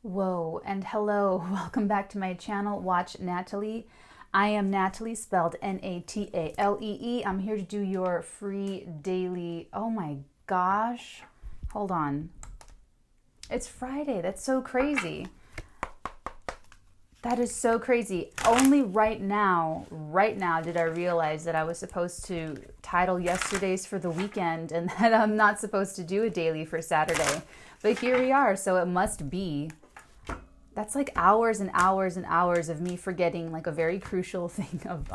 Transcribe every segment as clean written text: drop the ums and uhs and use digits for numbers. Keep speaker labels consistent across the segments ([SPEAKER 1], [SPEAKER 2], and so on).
[SPEAKER 1] Whoa, and hello, welcome back to my channel, Watch Natalie. I am Natalie, spelled Natalee. I'm here to do your free daily. Oh my gosh, hold on. It's Friday, that's so crazy. That is so crazy. Only right now did I realize that I was supposed to title yesterday's for the weekend and that I'm not supposed to do a daily for Saturday. But here we are, so it must be. That's like hours and hours and hours of me forgetting like a very crucial thing of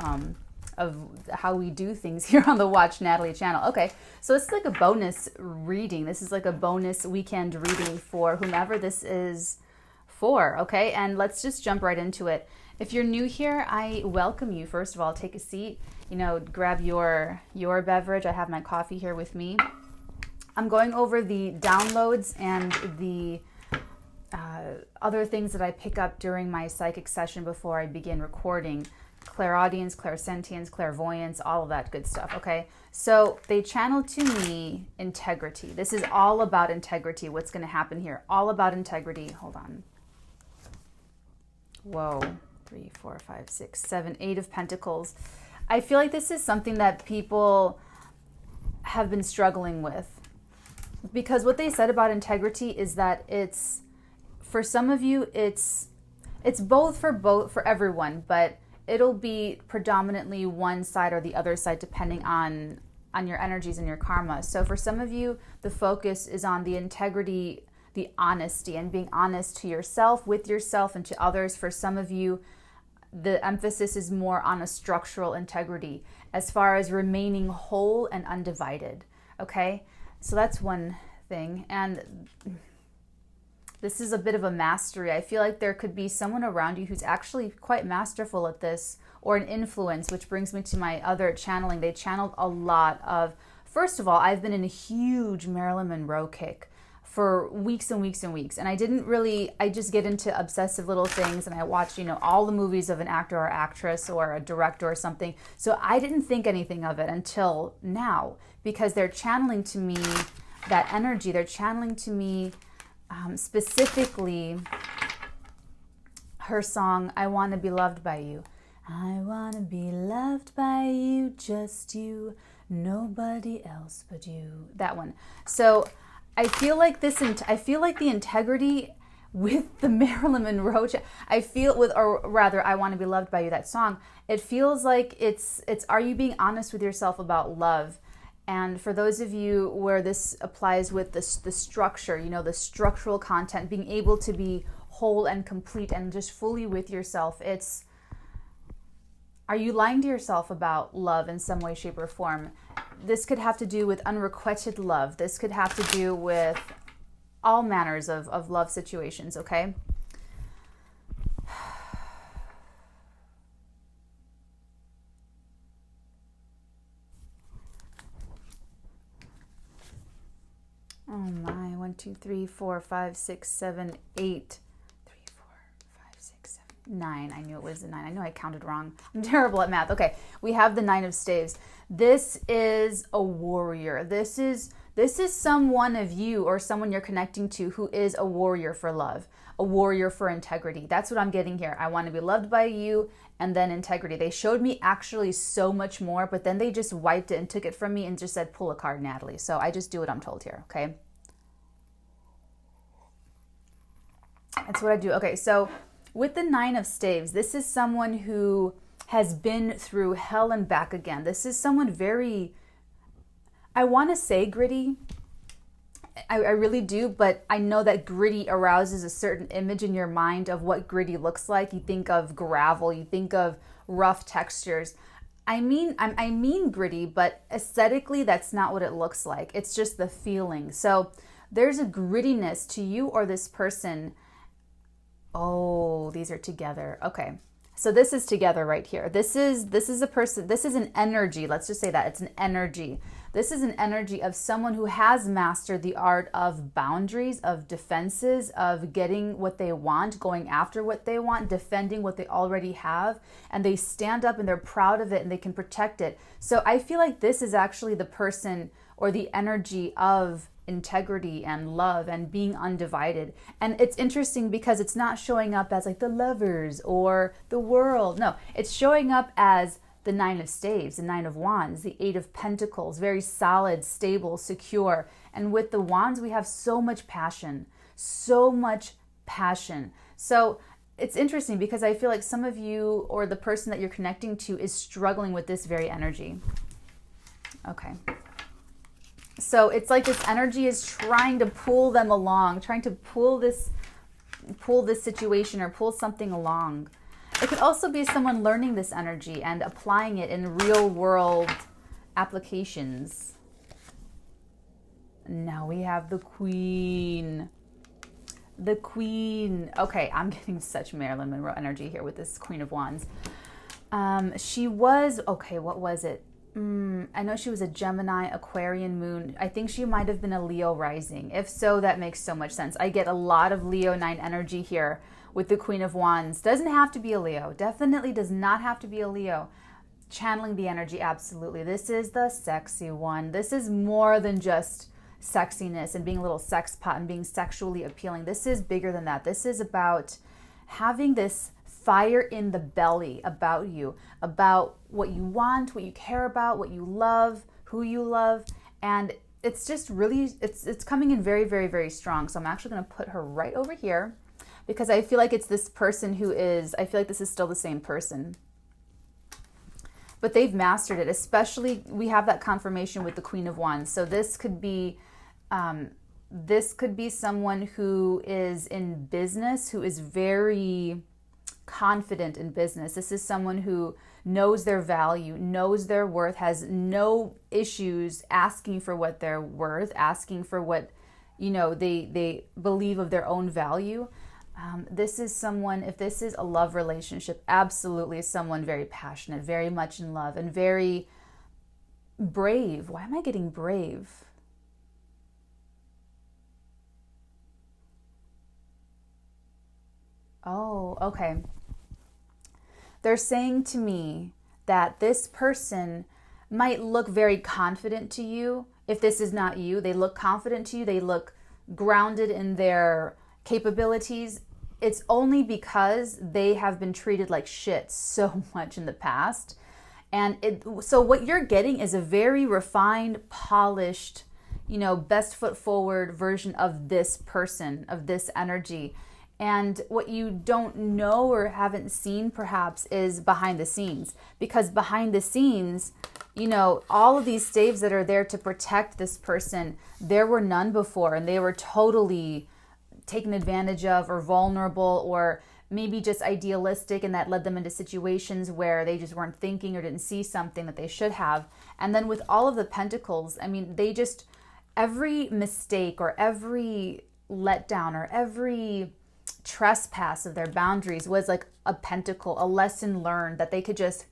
[SPEAKER 1] how we do things here on the Watch Natalie channel. Okay, so it's like a bonus reading. This is like a bonus weekend reading for whomever this is for, okay? And let's just jump right into it. If you're new here, I welcome you. First of all, take a seat, grab your beverage. I have my coffee here with me. I'm going over the downloads and the other things that I pick up during my psychic session before I begin recording. Clairaudience, clairsentience, clairvoyance, all of that good stuff, okay? So they channel to me integrity. This is all about integrity, what's going to happen here. All about integrity. Hold on. Whoa. 3, 4, 5, 6, 7, 8 of Pentacles. I feel like this is something that people have been struggling with. Because what they said about integrity is that it's, for some of you, it's both for everyone, but it'll be predominantly one side or the other side depending on your energies and your karma. So for some of you, the focus is on the integrity, the honesty, and being honest to yourself, with yourself, and to others. For some of you, the emphasis is more on a structural integrity as far as remaining whole and undivided. Okay, so that's one thing. And this is a bit of a mastery. I feel like there could be someone around you who's actually quite masterful at this, or an influence, which brings me to my other channeling. They channeled a lot of, first of all, I've been in a huge Marilyn Monroe kick for weeks and weeks and weeks. And I just get into obsessive little things, and I watch, all the movies of an actor or actress or a director or something. So I didn't think anything of it until now, because they're channeling to me that energy. They're channeling to me specifically her song, I Want to Be Loved by You. I want to be loved by you, just you, nobody else but you. That one. So I feel like the integrity with the Marilyn Monroe, I Want to Be Loved by You, that song, it feels like it's are you being honest with yourself about love? And for those of you where this applies with the structure, the structural content, being able to be whole and complete and just fully with yourself, are you lying to yourself about love in some way, shape, or form? This could have to do with unrequited love. This could have to do with all manners of love situations, okay? Oh my, 1, 2, 3, 4, 5, 6, 7, 8. 3, 4, 5, 6, 7, 9. I knew it was the 9. I know I counted wrong. I'm terrible at math. Okay, we have the 9 of Staves. This is a warrior. This is someone of you or someone you're connecting to who is a warrior for love, a warrior for integrity. That's what I'm getting here. I want to be loved by you, and then integrity. They showed me actually so much more, but then they just wiped it and took it from me and just said, pull a card, Natalie. So I just do what I'm told here, okay? That's what I do. Okay, so with the 9 of Staves, this is someone who has been through hell and back again. This is someone very, I want to say gritty. I really do, but I know that gritty arouses a certain image in your mind of what gritty looks like. You think of gravel, you think of rough textures. I mean gritty, but aesthetically, that's not what it looks like. It's just the feeling. So there's a grittiness to you or this person. Oh, these are together. Okay. So this is together right here. This is a person, this is an energy. Let's just say that it's an energy. This is an energy of someone who has mastered the art of boundaries, of defenses, of getting what they want, going after what they want, defending what they already have, and they stand up and they're proud of it and they can protect it. So I feel like this is actually the person or the energy of integrity and love and being undivided. And it's interesting because it's not showing up as like the Lovers or the World. No, it's showing up as the Nine of Staves, the Nine of Wands, the Eight of Pentacles, very solid, stable, secure. And with the Wands, we have so much passion, so much passion. So it's interesting because I feel like some of you or the person that you're connecting to is struggling with this very energy. Okay. So it's like this energy is trying to pull them along, trying to pull this situation or pull something along. It could also be someone learning this energy and applying it in real world applications. Now we have the Queen. The Queen. Okay, I'm getting such Marilyn Monroe energy here with this Queen of Wands. She was, okay, what was it? I know she was a Gemini, Aquarian moon. I think she might have been a Leo rising. If so, that makes so much sense. I get a lot of Leonine energy here with the Queen of Wands. Doesn't have to be a Leo. Definitely does not have to be a Leo. Channeling the energy, absolutely. This is the sexy one. This is more than just sexiness and being a little sex pot and being sexually appealing. This is bigger than that. This is about having this fire in the belly about you, about what you want, what you care about, what you love, who you love. And it's just really, it's coming in very, very, very strong. So I'm actually going to put her right over here because I feel like it's this person who is, I feel like this is still the same person. But they've mastered it, especially we have that confirmation with the Queen of Wands. So this could be someone who is in business, who is very confident in business. This is someone who knows their value, knows their worth, has no issues asking for what they're worth, asking for what, you know, they believe of their own value. This is someone, if this is a love relationship, absolutely someone very passionate, very much in love, and very brave. Why am I getting brave? Oh, okay. They're saying to me that this person might look very confident to you. If this is not you, they look confident to you. They look grounded in their capabilities. It's only because they have been treated like shit so much in the past. And so what you're getting is a very refined, polished, you know, best foot forward version of this person, of this energy. And what you don't know or haven't seen perhaps is behind the scenes. Because behind the scenes, you know, all of these staves that are there to protect this person, there were none before, and they were totally taken advantage of or vulnerable or maybe just idealistic, and that led them into situations where they just weren't thinking or didn't see something that they should have. And then with all of the pentacles, I mean, they just, every mistake or every letdown or every trespass of their boundaries was like a pentacle, a lesson learned that they could just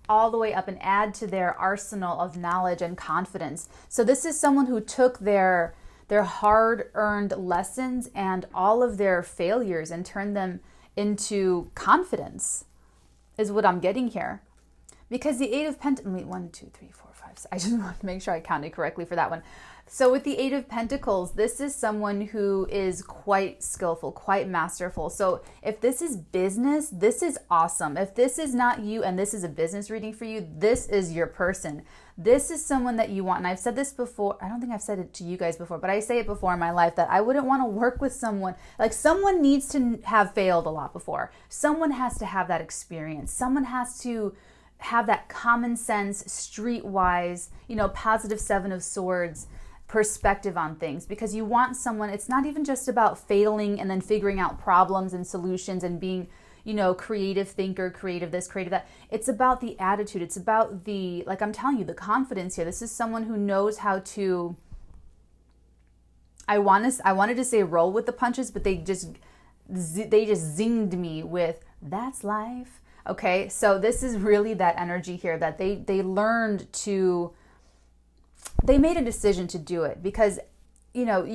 [SPEAKER 1] all the way up and add to their arsenal of knowledge and confidence. So this is someone who took their hard-earned lessons and all of their failures and turned them into confidence, is what I'm getting here. Because the Eight of Pentacles, wait, 1, 2, 3, 4, 5, 6. I just want to make sure I counted correctly for that one. So with the Eight of Pentacles, this is someone who is quite skillful, quite masterful. So if this is business, this is awesome. If this is not you and this is a business reading for you, this is your person. This is someone that you want. And I've said this before. I don't think I've said it to you guys before, but I say it before in my life that I wouldn't want to work with someone. Like, someone needs to have failed a lot before. Someone has to have that experience. Someone has to have that common sense, streetwise, you know, positive Seven of Swords perspective on things, because you want someone, it's not even just about failing and then figuring out problems and solutions and being, you know, creative thinker, creative this, creative that. It's about the attitude. It's about the, like I'm telling you, the confidence here. This is someone who knows how to, I wanted to say roll with the punches, but they just zinged me with, that's life. Okay, so this is really that energy here that they learned to, they made a decision to do it, because, you know,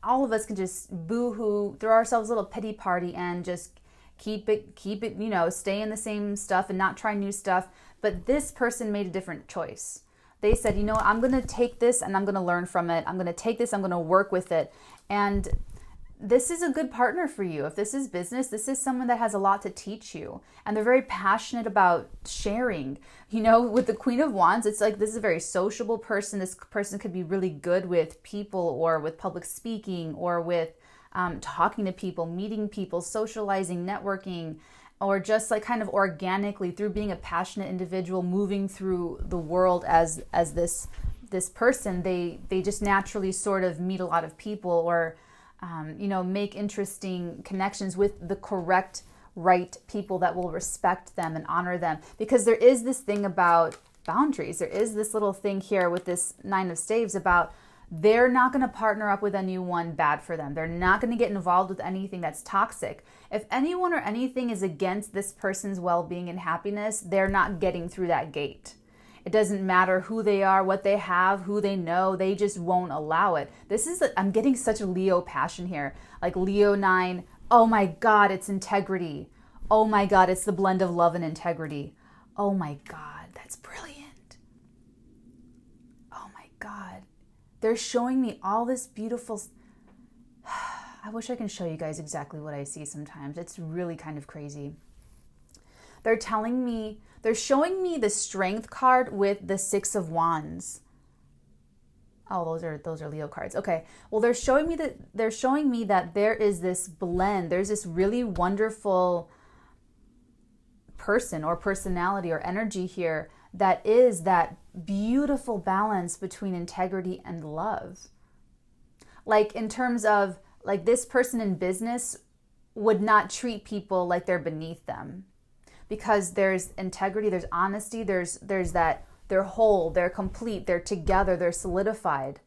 [SPEAKER 1] all of us can just boo-hoo, throw ourselves a little pity party and just keep it, you know, stay in the same stuff and not try new stuff. But this person made a different choice. They said, you know, I'm going to take this and I'm going to learn from it. I'm going to take this, I'm going to work with it. And this is a good partner for you. If this is business, this is someone that has a lot to teach you. And they're very passionate about sharing. You know, with the Queen of Wands, it's like this is a very sociable person. This person could be really good with people or with public speaking or with talking to people, meeting people, socializing, networking, or just like kind of organically through being a passionate individual, moving through the world as this person. They just naturally sort of meet a lot of people or you know, make interesting connections with the correct, right people that will respect them and honor them. Because there is this thing about boundaries. There is this little thing here with this Nine of Staves about they're not going to partner up with anyone bad for them. They're not going to get involved with anything that's toxic. If anyone or anything is against this person's well-being and happiness, they're not getting through that gate. It doesn't matter who they are, what they have, who they know. They just won't allow it. I'm getting such a Leo passion here. Like Leo 9, oh my God, it's integrity. Oh my God, it's the blend of love and integrity. Oh my God, that's brilliant. Oh my God. They're showing me all this beautiful... I wish I can show you guys exactly what I see sometimes. It's really kind of crazy. They're showing me the Strength card with the Six of Wands. Oh, those are Leo cards. Okay. Well, they're showing me that there is this blend. There's this really wonderful person or personality or energy here that is that beautiful balance between integrity and love. Like in terms of like this person in business would not treat people like they're beneath them. Because there's integrity, there's honesty, there's that they're whole, they're complete, they're together, they're solidified.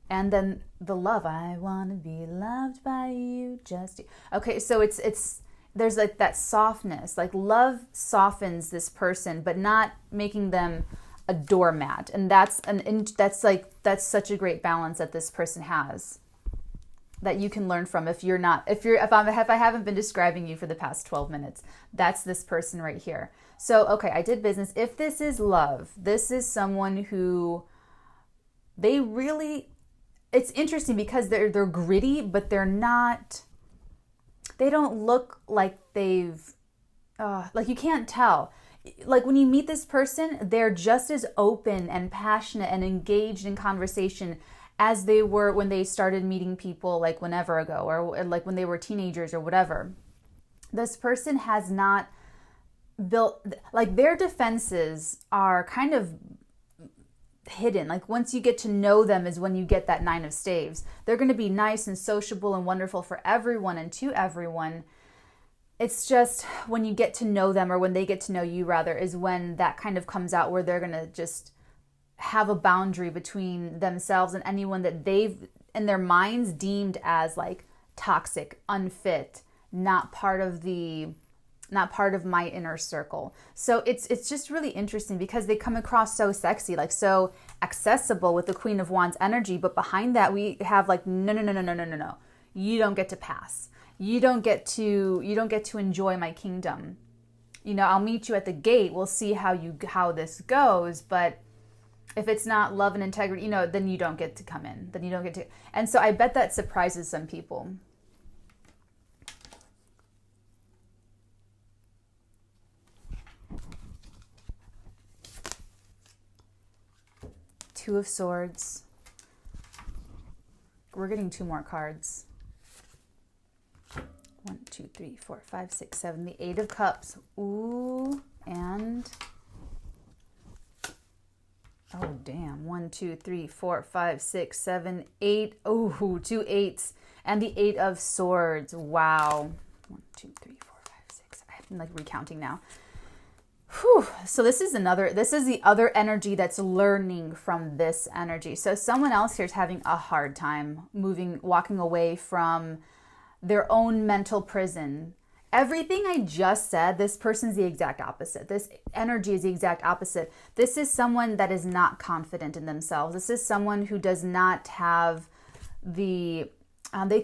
[SPEAKER 1] And then the love, I want to be loved by you, just you. Okay, so it's there's like that softness, like love softens this person, but not making them a doormat. And that's such a great balance that this person has, that you can learn from if I haven't been describing you for the past 12 minutes. That's this person right here. So, okay, I did business. If this is love, this is someone who it's interesting because they're gritty, but they don't look like like you can't tell. Like when you meet this person, they're just as open and passionate and engaged in conversation as they were when they started meeting people like whenever ago or like when they were teenagers or whatever. This person has not built, like their defenses are kind of hidden. Like once you get to know them is when you get that Nine of Staves. They're going to be nice and sociable and wonderful for everyone and to everyone. It's just when you get to know them or when they get to know you rather is when that kind of comes out where they're going to just have a boundary between themselves and anyone that they've in their minds deemed as like toxic, unfit, not part of my inner circle. So it's just really interesting because they come across so sexy, like so accessible with the Queen of Wands energy, but behind that we have like no. You don't get to pass. You don't get to enjoy my kingdom. You know, I'll meet you at the gate. We'll see how this goes, but if it's not love and integrity, you know, then you don't get to come in. Then you don't get to. And so I bet that surprises some people. Two of Swords. We're getting two more cards. 1, 2, 3, 4, 5, 6, 7. The Eight of Cups. Ooh, and... oh, damn. 1, 2, 3, 4, 5, 6, 7, 8. Oh, 2 8s. And the Eight of Swords. Wow. 1, 2, 3, 4, 5, 6. I'm like recounting now. Whew. So this is the other energy that's learning from this energy. So someone else here is having a hard time walking away from their own mental prison. Everything I just said, this person's the exact opposite. This energy is the exact opposite. This is someone that is not confident in themselves. This is someone who does not have they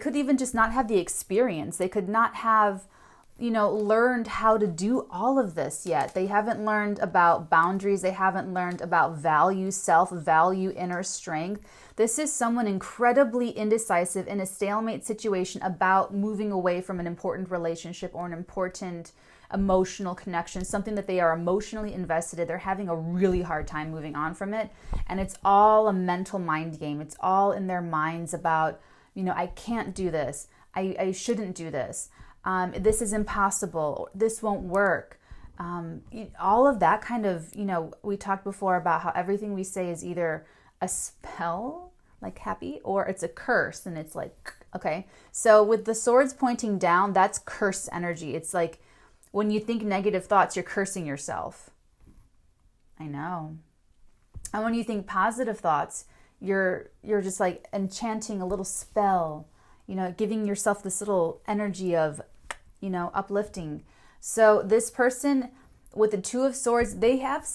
[SPEAKER 1] could even just not have the experience. They could not have learned how to do all of this yet. They haven't learned about boundaries. They haven't learned about value, self-value, inner strength. This is someone incredibly indecisive in a stalemate situation about moving away from an important relationship or an important emotional connection, something that they are emotionally invested in. They're having a really hard time moving on from it. And it's all a mental mind game. It's all in their minds about, I can't do this. I shouldn't do this. This is impossible. This won't work. All of that kind of, we talked before about how everything we say is either a spell, like happy, or it's a curse. And it's like, okay. So with the swords pointing down, that's curse energy. It's like when you think negative thoughts, you're cursing yourself. I know. And when you think positive thoughts, you're just like enchanting a little spell, giving yourself this little energy of, uplifting. So this person with the Two of Swords, they have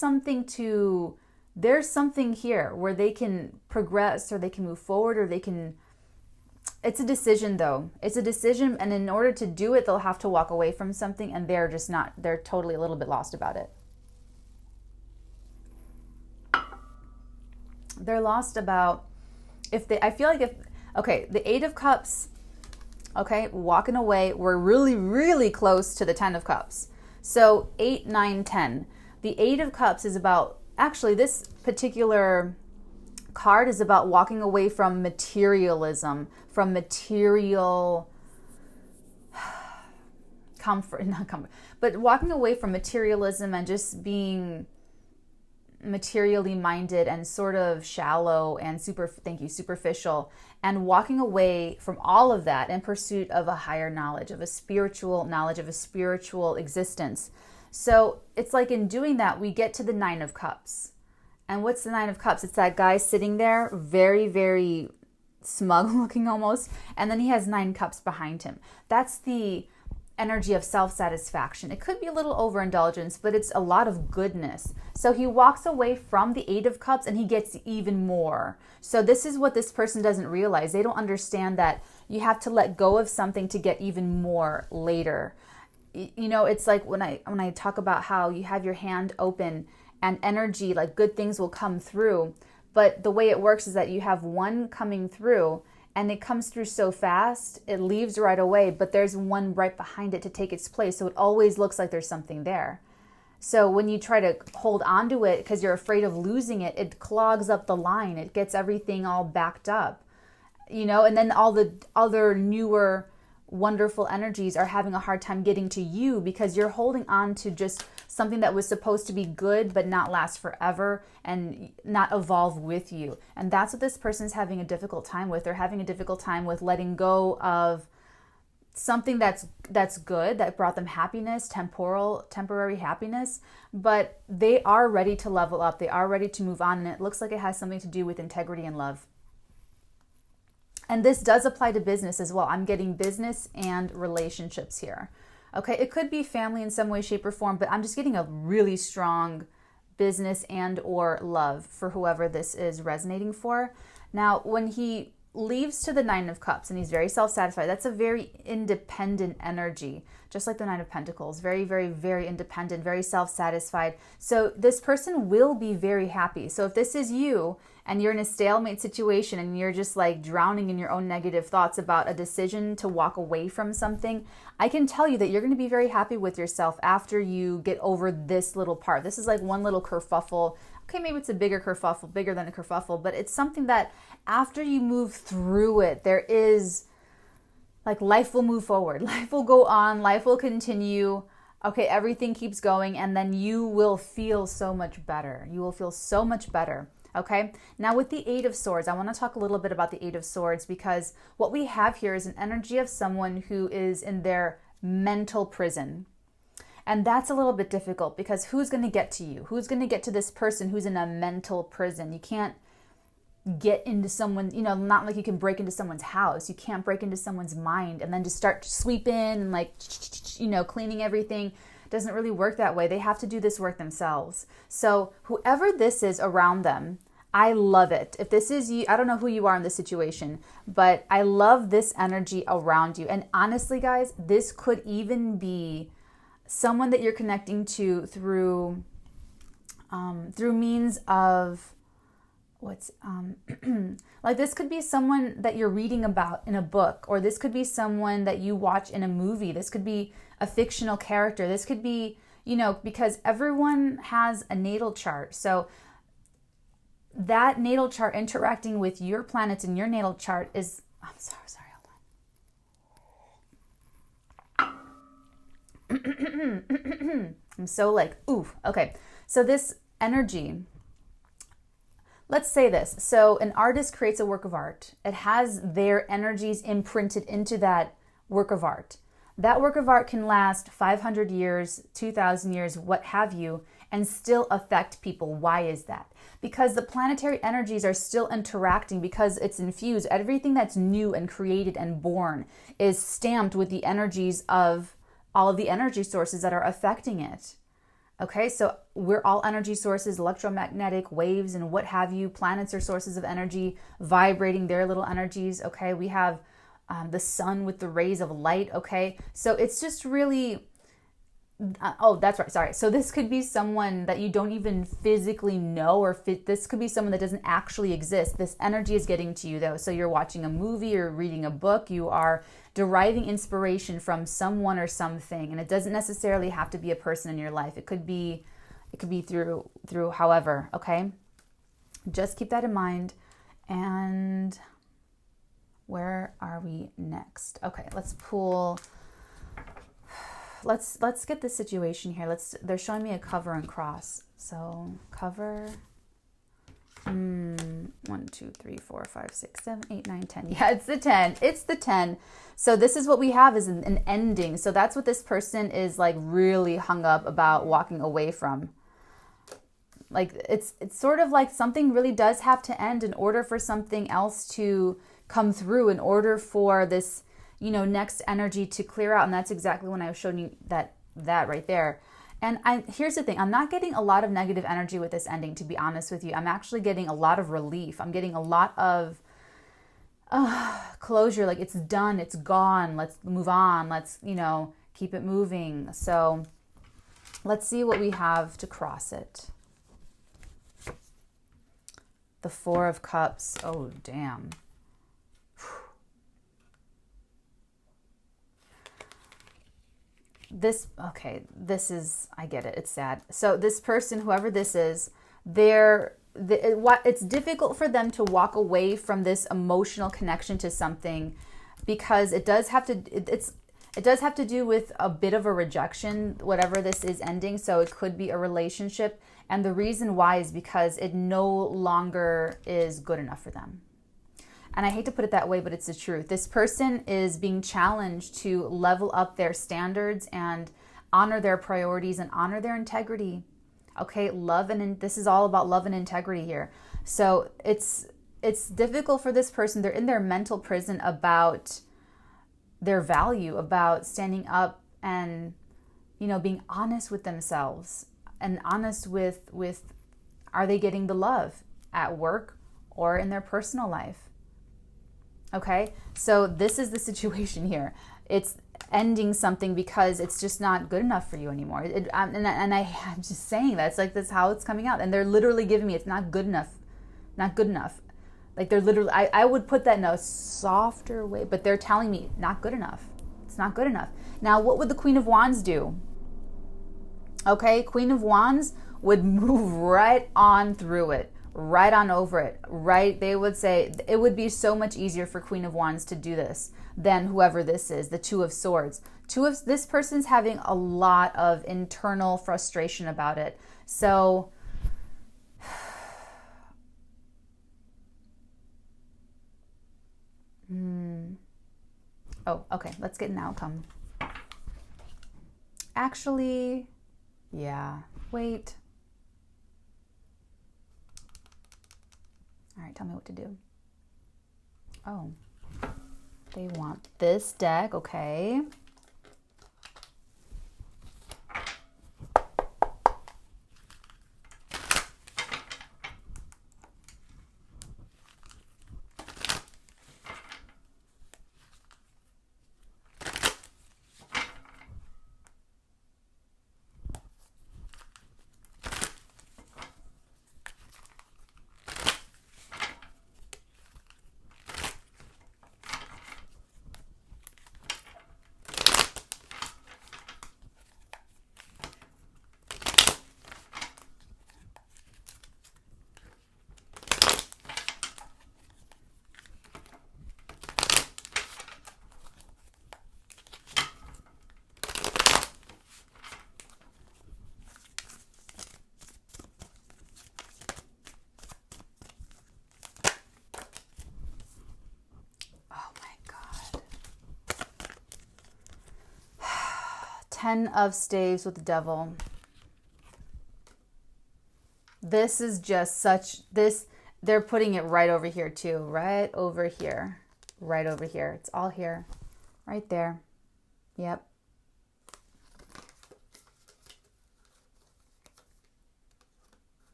[SPEAKER 1] there's something here where they can progress or they can move forward or it's a decision though. It's a decision, and in order to do it, they'll have to walk away from something, and they're totally a little bit lost about it. They're lost about the Eight of Cups, okay, walking away, we're really, really close to the 10 of Cups. So 8, 9, 10. The Eight of Cups is about, actually this particular card is about walking away from materialism, from material not comfort, but walking away from materialism and just being materially minded and sort of shallow and superficial, and walking away from all of that in pursuit of a higher knowledge, of a spiritual knowledge, of a spiritual existence. So it's like in doing that, we get to the Nine of Cups. And what's the Nine of Cups? It's that guy sitting there, very, very smug looking almost, and then he has 9 cups behind him. That's the energy of self-satisfaction. It could be a little overindulgence, but it's a lot of goodness. So he walks away from the Eight of Cups and he gets even more. So this is what this person doesn't realize. They don't understand that you have to let go of something to get even more later. It's like when I talk about how you have your hand open and energy, like good things will come through. But the way it works is that you have one coming through, and it comes through so fast, it leaves right away, but there's one right behind it to take its place. So it always looks like there's something there. So when you try to hold onto it because you're afraid of losing it, it clogs up the line. It gets everything all backed up, and then all the other newer, wonderful energies are having a hard time getting to you because you're holding on to just something that was supposed to be good but not last forever and not evolve with you. And that's what this person's having a difficult time with. They're having a difficult time with letting go of something that's good, that brought them happiness, temporary happiness, but they are ready to level up. They are ready to move on, and it looks like it has something to do with integrity and love. And this does apply to business as well. I'm getting business and relationships here. Okay, it could be family in some way, shape, or form, but I'm just getting a really strong business and or love for whoever this is resonating for. Now, when he leaves to the Nine of Cups and he's very self-satisfied, that's a very independent energy, just like the Nine of Pentacles. Very, very, very independent, very self-satisfied. So this person will be very happy. So if this is you and you're in a stalemate situation and you're just like drowning in your own negative thoughts about a decision to walk away from something, I can tell you that you're going to be very happy with yourself after you get over this little part. This is like one little kerfuffle. Okay, maybe it's a bigger kerfuffle, bigger than a kerfuffle, but it's something that after you move through it, there is like life will move forward. Life will go on. Life will continue. Okay, everything keeps going, and then you will feel so much better. You will feel so much better. Okay, now with the Eight of Swords, I want to talk a little bit about the Eight of Swords because what we have here is an energy of someone who is in their mental prison. And that's a little bit difficult because who's going to get to you? Who's going to get to this person who's in a mental prison? You can't get into someone, not like you can break into someone's house. You can't break into someone's mind and then just start sweeping and like, cleaning everything. It doesn't really work that way. They have to do this work themselves. So whoever this is around them, I love it. If this is you, I don't know who you are in this situation, but I love this energy around you. And honestly, guys, this could even be someone that you're connecting to through means of like this could be someone that you're reading about in a book, or this could be someone that you watch in a movie. This could be a fictional character. This could be, because everyone has a natal chart. So that natal chart interacting with your planets in your natal chart is, I'm sorry, hold on. I'm so like, oof. Okay. So this energy, let's say this. So an artist creates a work of art. It has their energies imprinted into that work of art. That work of art can last 500 years, 2,000 years, what have you, and still affect people. Why is that? Because the planetary energies are still interacting, because it's infused. Everything that's new and created and born is stamped with the energies of all of the energy sources that are affecting it. Okay, so we're all energy sources, electromagnetic waves and what have you. Planets are sources of energy, vibrating their little energies. Okay, we have the sun with the rays of light. Okay, so it's just really, oh, that's right. Sorry. So this could be someone that you don't even physically know, or this could be someone that doesn't actually exist. This energy is getting to you though. So you're watching a movie or reading a book. You are deriving inspiration from someone or something, and it doesn't necessarily have to be a person in your life. It could be through however. Okay, just keep that in mind. And where are we next? Okay, let's pull. Let's get the situation here. They're showing me a cover and cross. So cover. 1, 2, 3, 4, 5, 6, 7, 8, 9, 10. Yeah, it's the 10. It's the 10. So this is what we have, is an ending. So that's what this person is like really hung up about walking away from. Like it's sort of like something really does have to end in order for something else to come through, in order for this next energy to clear out. And that's exactly when I was showing you that right there. And here's the thing, I'm not getting a lot of negative energy with this ending, to be honest with you. I'm actually getting a lot of relief. I'm getting a lot of closure. Like, it's done, it's gone, let's move on, let's keep it moving. So let's see what we have to cross it. The 4 of Cups. Oh, damn. This is, I get it. It's sad. So this person, whoever this is, it's difficult for them to walk away from this emotional connection to something, because it does have to do with a bit of a rejection, whatever this is ending. So it could be a relationship. And the reason why is because it no longer is good enough for them. And I hate to put it that way, but it's the truth. This person is being challenged to level up their standards and honor their priorities and honor their integrity. Okay, this is all about love and integrity here. So it's difficult for this person. They're in their mental prison about their value, about standing up and, being honest with themselves and honest with are they getting the love at work or in their personal life? Okay, so this is the situation here. It's ending something because it's just not good enough for you anymore. I'm just saying that. It's like, that's how it's coming out. And they're literally giving me, it's not good enough. Not good enough. Like, they're literally, I would put that in a softer way, but they're telling me, not good enough. It's not good enough. Now, what would the Queen of Wands do? Okay, Queen of Wands would move right on through it. Right on over it, right? They would say it would be so much easier for Queen of Wands to do this than whoever this is, the 2 of Swords. This person's having a lot of internal frustration about it. So oh, okay, let's get an outcome. Actually, yeah, wait. All right, tell me what to do. Oh, they want this deck. Okay. 10 of staves with the devil. This is just such, this, they're putting it right over here too. Right over here. Right over here. It's all here. Right there. Yep.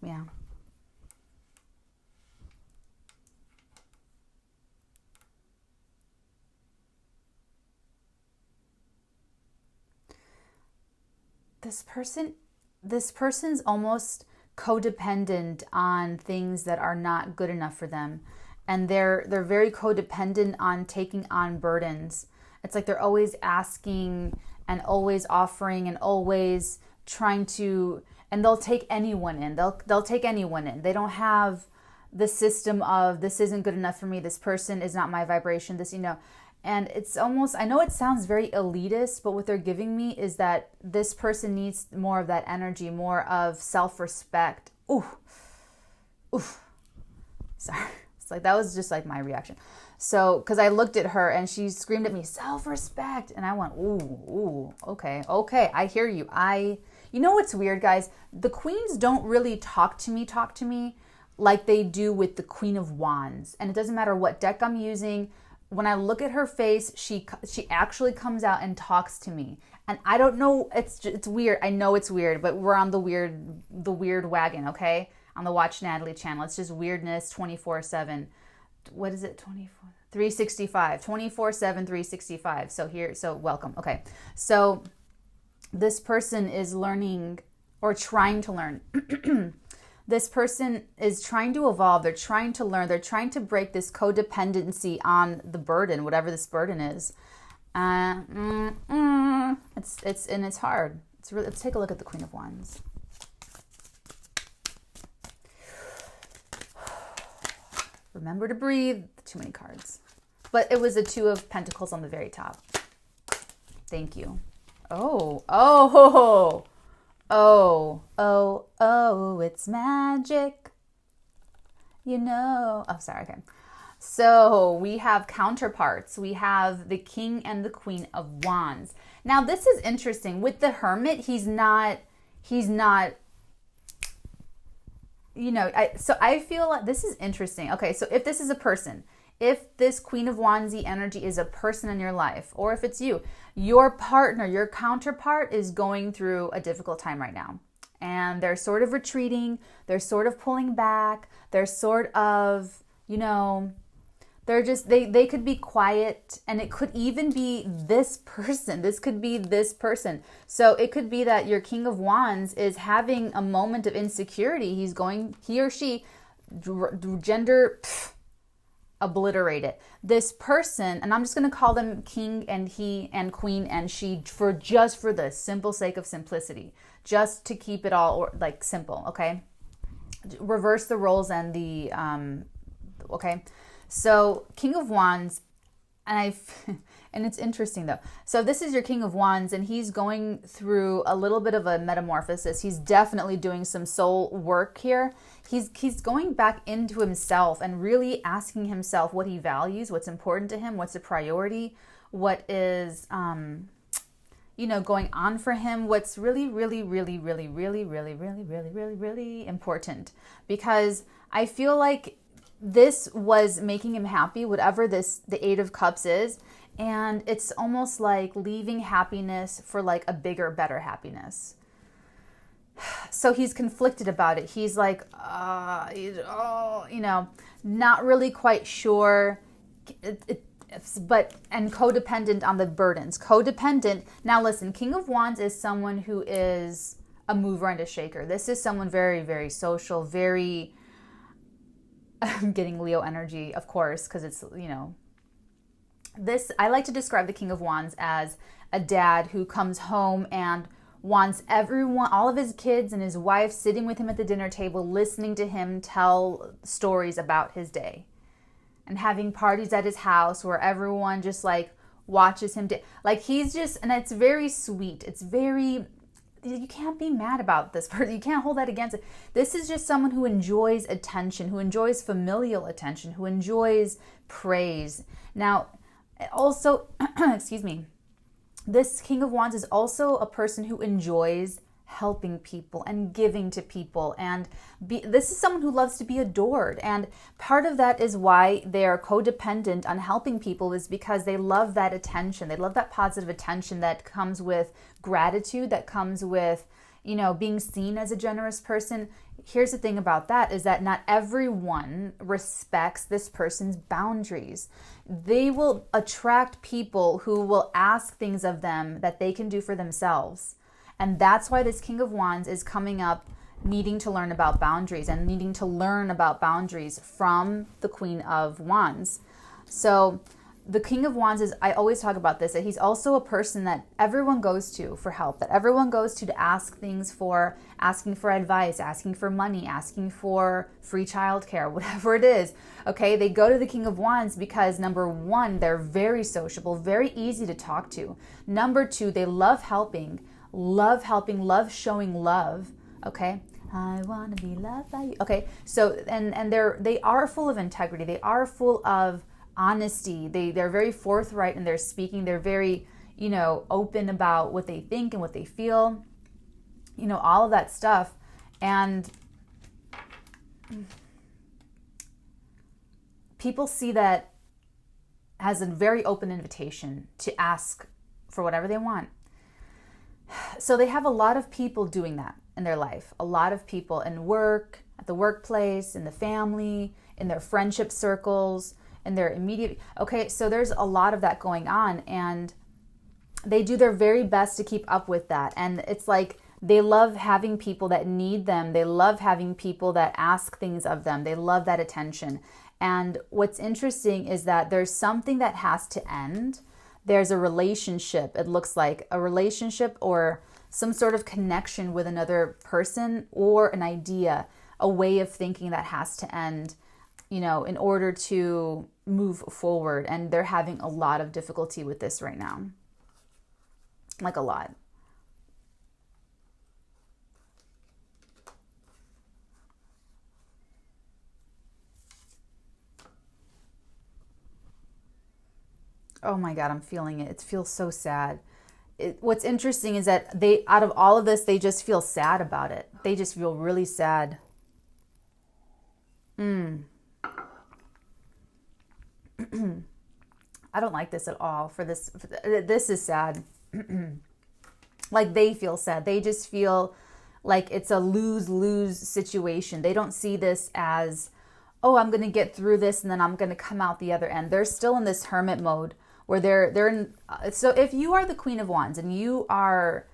[SPEAKER 1] Yeah. This person's almost codependent on things that are not good enough for them. And they're very codependent on taking on burdens. It's like they're always asking and always offering and always trying to, and they'll take anyone in. They'll take anyone in. They don't have the system of, this isn't good enough for me. This person is not my vibration. This, and it's almost, I know it sounds very elitist, but what they're giving me is that this person needs more of that energy, more of self-respect. Ooh. Sorry. It's like, that was just like my reaction. So, because I looked at her and she screamed at me, self-respect. And I went, ooh, okay, I hear you. You know what's weird, guys? The queens don't really talk to me like they do with the Queen of Wands. And it doesn't matter what deck I'm using. When I look at her face, she actually comes out and talks to me. And I don't know, it's weird. I know it's weird, but we're on the weird wagon, okay? On the Watch Natalie channel. It's just weirdness 24/7. What is it? 365. 24/7, 365. So welcome. Okay. So this person is learning or trying to learn. This person is trying to evolve. They're trying to learn. They're trying to break this codependency on the burden, whatever this burden is. It's hard. Let's take a look at the Queen of Wands. Remember to breathe. Too many cards. But it was a 2 of Pentacles on the very top. Thank you. Oh, it's magic. Oh, sorry. Okay. So we have counterparts. We have the King and the Queen of Wands. Now this is interesting. With the Hermit, he's not, so I feel like this is interesting. Okay, so if this is a person, if this Queen of Wandsy energy is a person in your life, or if it's you, your partner, your counterpart is going through a difficult time right now. And they're sort of retreating, they're sort of pulling back, they're sort of, they're just, they could be quiet, and it could even be this person. This could be this person. So it could be that your King of Wands is having a moment of insecurity. He or she, gender, obliterate it. This person, and I'm just going to call them King and he and Queen and she for the simple sake of simplicity, just to keep it all like simple. Okay. Reverse the roles and the, okay. So King of Wands, and it's interesting though. So this is your King of Wands, and he's going through a little bit of a metamorphosis. He's definitely doing some soul work here. He's going back into himself and really asking himself what he values, what's important to him, what's a priority, what is, going on for him, what's really, really, really, really, really, really, really, really, really, really important. Because I feel like this was making him happy, whatever the 8 of Cups is. And it's almost like leaving happiness for like a bigger, better happiness. So he's conflicted about it. He's like, not really quite sure. And codependent on the burdens. Codependent. Now listen, King of Wands is someone who is a mover and a shaker. This is someone very, very social, very... I'm getting Leo energy, of course, because it's, this, I like to describe the King of Wands as a dad who comes home and wants everyone, all of his kids and his wife sitting with him at the dinner table, listening to him tell stories about his day, and having parties at his house where everyone just like watches him. Like he's just, and it's very sweet. It's very, you can't be mad about this person. You can't hold that against it. This is just someone who enjoys attention, who enjoys familial attention, who enjoys praise. Now, Also, excuse me, this King of Wands is also a person who enjoys helping people and giving to people, and this is someone who loves to be adored, and part of that is why they are codependent on helping people, is because they love that attention. They love that positive attention that comes with gratitude, that comes with, you know, being seen as a generous person. Here's the thing about that, is that not everyone respects this person's boundaries. They will attract people who will ask things of them that they can do for themselves. And that's why this King of Wands is coming up needing to learn about boundaries and needing to learn about boundaries from the Queen of Wands. So the King of Wands is, I always talk about this, that he's also a person that everyone goes to for help, that everyone goes to ask things for, asking for advice, asking for money, asking for free childcare, whatever it is. Okay, they go to the King of Wands because, number one, they're very sociable, very easy to talk to. Number two, they love helping, love showing love. Okay, I want to be loved by you. Okay, so and they are full of integrity. They are full of honesty. They're very forthright in their speaking. They're very, you know, open about what they think and what they feel, you know, all of that stuff. And people see that as a very open invitation to ask for whatever they want. So they have a lot of people doing that in their life. A lot of people in work, at the workplace, in the family, in their friendship circles, in their immediate... Okay, so there's a lot of that going on, and they do their very best to keep up with that. And it's like they love having people that need them. They love having people that ask things of them. They love that attention. And what's interesting is that there's something that has to end. There's a relationship, it looks like a relationship or some sort of connection with another person, or an idea, a way of thinking that has to end, you know, in order to move forward. And they're having a lot of difficulty with this right now. Like a lot. Oh my God, I'm feeling it. It feels so sad. What's interesting is that they, out of all of this, they just feel sad about it. They just feel really sad. I don't like this at all. This is sad. Like, they feel sad. They just feel like it's a lose-lose situation. They don't see this as, oh, I'm going to get through this and then I'm going to come out the other end. They're still in this hermit mode where they're in. So if you are the Queen of Wands and you are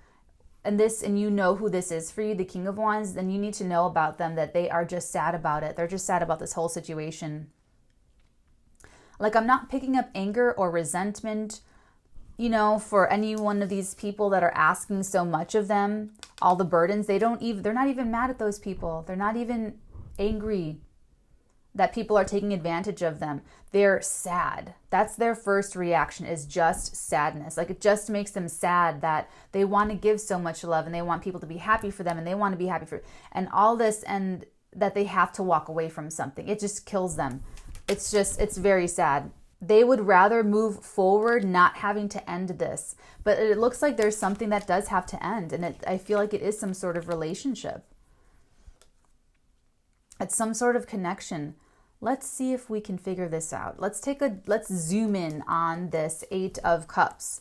[SPEAKER 1] in this, and you know who this is for you, the King of Wands, then you need to know about them that they are just sad about it. They're just sad about this whole situation. Like, I'm not picking up anger or resentment, you know, for any one of these people that are asking so much of them, all the burdens. They're not even mad at those people. They're not even angry that people are taking advantage of them. They're sad. That's their first reaction, is just sadness. Like, it just makes them sad that they want to give so much love and they want people to be happy for them and they want to be happy for, and all this, and that they have to walk away from something. It just kills them. It's very sad. They would rather move forward not having to end this. But it looks like there's something that does have to end, and I feel like it is some sort of relationship. It's some sort of connection. Let's see if we can figure this out. Let's zoom in on this Eight of Cups.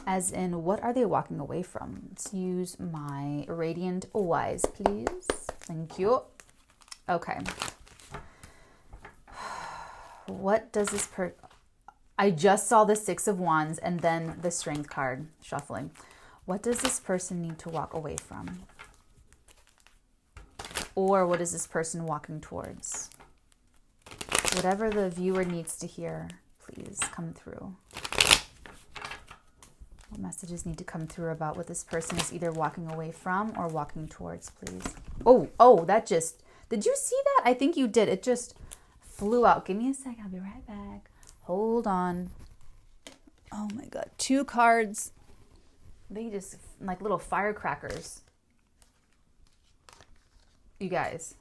[SPEAKER 1] As in, what are they walking away from? Let's use my Radiant Wise, please. Thank you. Okay. What does this I just saw the Six of Wands and then the Strength card shuffling. What does this person need to walk away from? Or what is this person walking towards? Whatever the viewer needs to hear, please come through. What messages need to come through about what this person is either walking away from or walking towards, please? Oh, that just, did you see that? I think you did. It just flew out. Give me a sec. I'll be right back. Hold on. Oh my God. 2 cards. They just, like little firecrackers. You guys.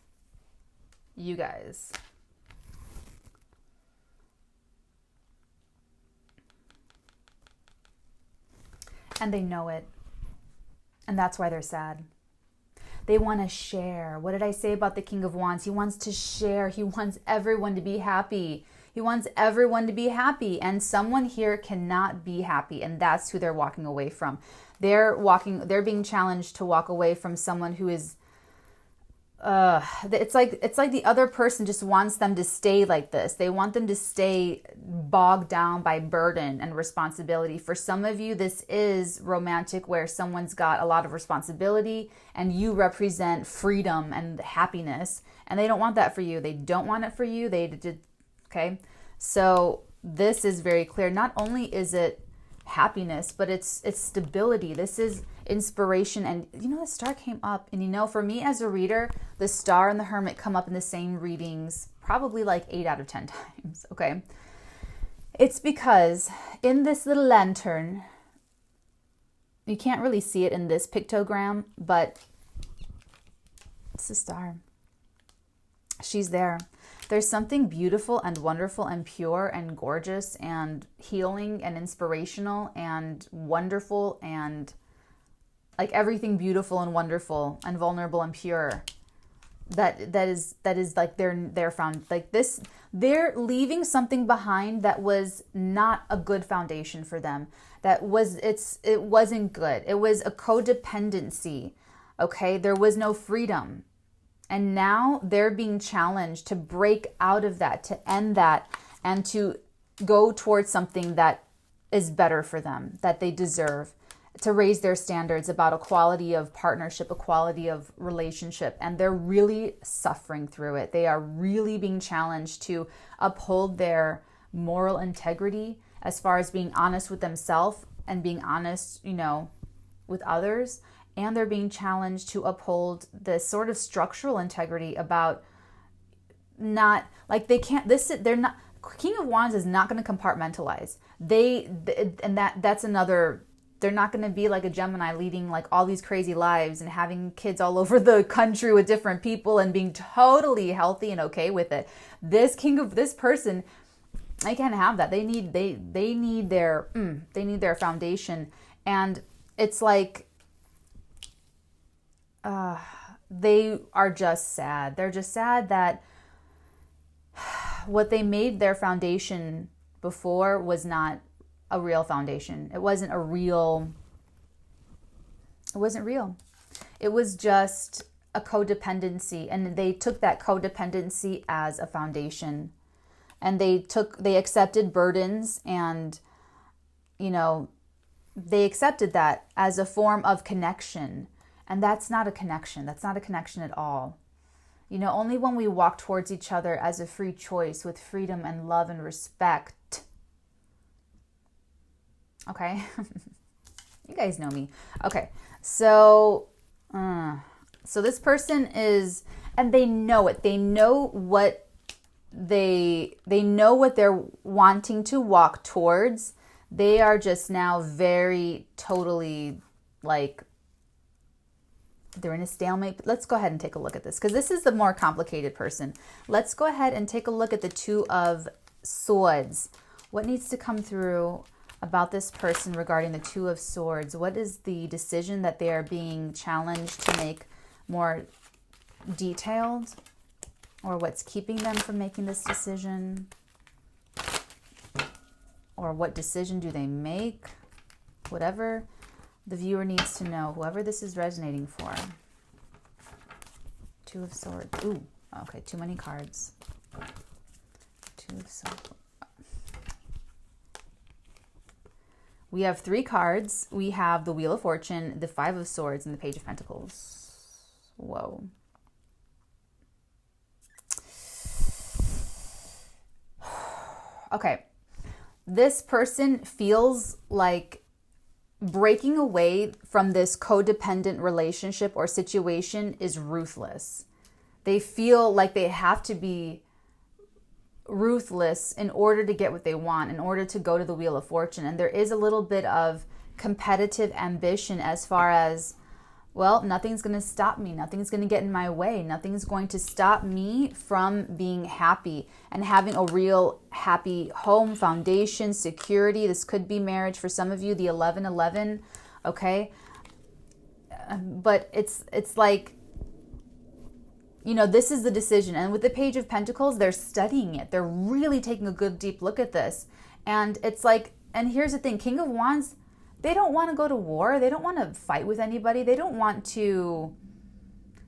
[SPEAKER 1] And they know it. And that's why they're sad. They want to share. What did I say about the King of Wands? He wants to share. He wants everyone to be happy. He wants everyone to be happy. And someone here cannot be happy. And that's who they're walking away from. They're being challenged to walk away from someone who is it's like the other person just wants them to stay like this. They want them to stay bogged down by burden and responsibility. For some of you, this is romantic, where someone's got a lot of responsibility and you represent freedom and happiness, and they don't want that for you. They don't want it for you. They did. Okay. So this is very clear. Not only is it happiness, but it's stability. This is inspiration. And the star came up, and for me as a reader, the star and the hermit come up in the same readings probably like 8 out of 10 times. Okay, it's because in this little lantern, you can't really see it in this pictogram, but it's the star. She's there. There's something beautiful and wonderful and pure and gorgeous and healing and inspirational and wonderful and like everything beautiful and wonderful and vulnerable and pure. That is like they're found like this. They're leaving something behind that was not a good foundation for them. It wasn't good. It was a codependency. Okay, there was no freedom. And now they're being challenged to break out of that, to end that, and to go towards something that is better for them, that they deserve, to raise their standards about equality of partnership, equality of relationship. And they're really suffering through it. They are really being challenged to uphold their moral integrity as far as being honest with themselves and being honest, with others. And they're being challenged to uphold this sort of structural integrity about not like they can't. They're not. King of Wands is not going to compartmentalize. That's another. They're not going to be like a Gemini leading like all these crazy lives and having kids all over the country with different people and being totally healthy and okay with it. This person, they can't have that. They need their foundation, and it's like. They are just sad. They're just sad that what they made their foundation before was not a real foundation. It wasn't real. It was just a codependency, and they took that codependency as a foundation, and they accepted burdens, and they accepted that as a form of connection. And that's not a connection. That's not a connection at all. Only when we walk towards each other as a free choice with freedom and love and respect. Okay? You guys know me. Okay. So this person is, and they know it. They know what they know what they're wanting to walk towards. They are just now very totally like, they're in a stalemate. Let's go ahead and take a look at this, because this is the more complicated person. Let's go ahead and take a look at the Two of Swords. What needs to come through about this person regarding the Two of Swords? What is the decision that they are being challenged to make more detailed? Or what's keeping them from making this decision? Or what decision do they make? Whatever the viewer needs to know, whoever this is resonating for. Two of Swords. Ooh, okay, too many cards. Two of Swords. We have 3 cards. We have the Wheel of Fortune, the Five of Swords, and the Page of Pentacles. Whoa. Okay. This person feels like breaking away from this codependent relationship or situation is ruthless. They feel like they have to be ruthless in order to get what they want, in order to go to the Wheel of Fortune. And there is a little bit of competitive ambition as far as, well, nothing's going to stop me. Nothing's going to get in my way. Nothing's going to stop me from being happy and having a real happy home, foundation, security. This could be marriage for some of you. The 1111 okay? But it's like, you know, this is the decision. And with the Page of Pentacles, they're studying it. They're really taking a good deep look at this. And it's like, and here's the thing, King of Wands, they don't want to go to war. They don't want to fight with anybody. They don't want to,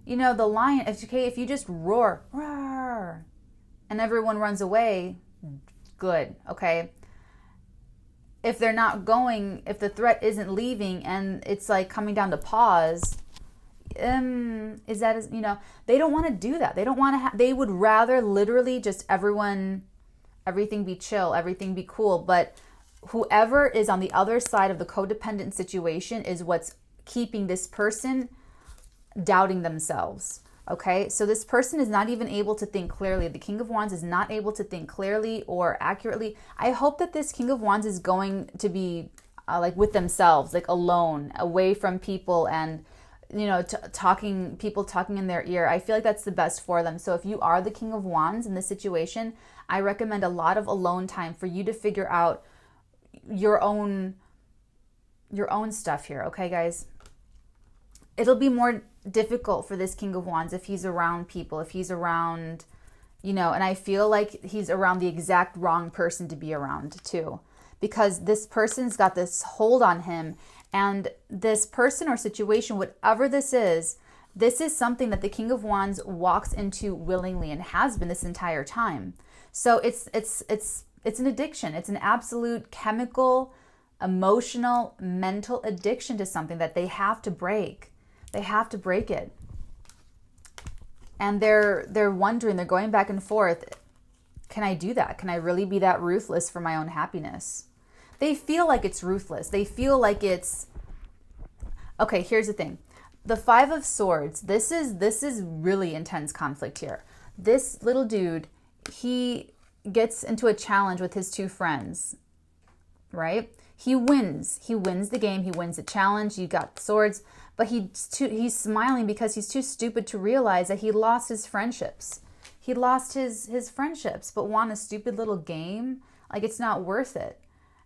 [SPEAKER 1] you know, the lion, if you just roar, roar, and everyone runs away, good, okay? If they're not going, if the threat isn't leaving and it's like coming down to pause, is that, you know, they don't want to do that. They don't want to they would rather literally just everything be chill, everything be cool. But whoever is on the other side of the codependent situation is what's keeping this person doubting themselves. Okay, so this person is not even able to think clearly. The King of Wands is not able to think clearly or accurately. I hope that this King of Wands is going to be like with themselves, like alone, away from people, and you know, people talking in their ear. I feel like that's the best for them. So if you are the King of Wands in this situation, I recommend a lot of alone time for you to figure out your own stuff here. Okay, guys? It'll be more difficult for this King of Wands if he's around people, if he's around, you know, and I feel like he's around the exact wrong person to be around too, because this person's got this hold on him, and this person or situation, whatever this is something that the King of Wands walks into willingly and has been this entire time. So it's an addiction. It's an absolute chemical, emotional, mental addiction to something that they have to break. They have to break it. And they're wondering, they're going back and forth, can I do that? Can I really be that ruthless for my own happiness? They feel like it's ruthless. They feel like it's, okay, here's the thing. The Five of Swords, this is really intense conflict here. This little dude, he gets into a challenge with his two friends, right? He wins the game, he wins the challenge, you got swords, but he's smiling because he's too stupid to realize that he lost his friendships. He lost his friendships, but won a stupid little game. Like, it's not worth it.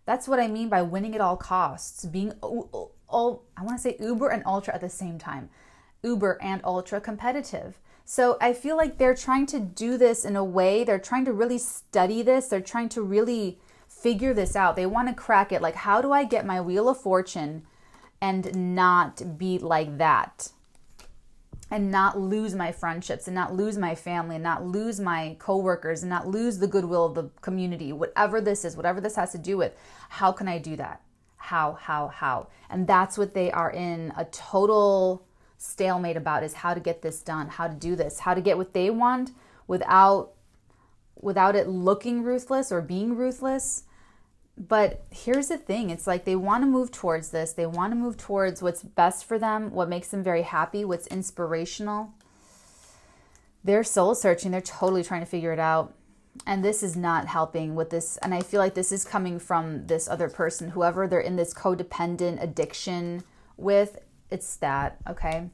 [SPEAKER 1] That's what I mean by winning at all costs. Being I want to say uber and ultra at the same time. Uber and ultra competitive. So I feel like they're trying to do this in a way, they're trying to really study this. They're trying to really figure this out. They want to crack it. Like, how do I get my Wheel of Fortune and not be like that? And not lose my friendships, and not lose my family, and not lose my coworkers, and not lose the goodwill of the community. Whatever this is, whatever this has to do with, how can I do that? How? And that's what they are in a total stalemate about, is how to get this done, how to do this, how to get what they want without it looking ruthless or being ruthless. But here's the thing, it's like they want to move towards this. They want to move towards what's best for them, what makes them very happy, what's inspirational. They're soul searching. They're totally trying to figure it out. And this is not helping with this. And I feel like this is coming from this other person, whoever they're in this codependent addiction with. It's that, okay?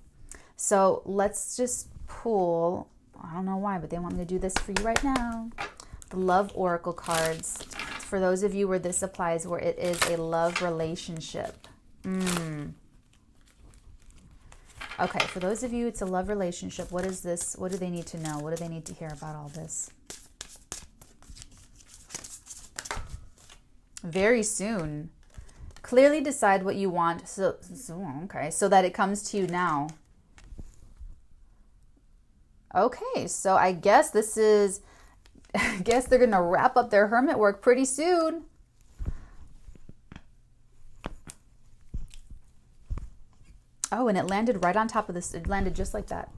[SPEAKER 1] So let's just pull, I don't know why, but they want me to do this for you right now. The Love Oracle cards. For those of you where this applies, where it is a love relationship. Okay, for those of you, it's a love relationship. What is this? What do they need to know? What do they need to hear about all this? Very soon. Clearly decide what you want. So that it comes to you now. Okay, so I guess this is... I guess they're going to wrap up their hermit work pretty soon. Oh, and it landed right on top of this. It landed just like that.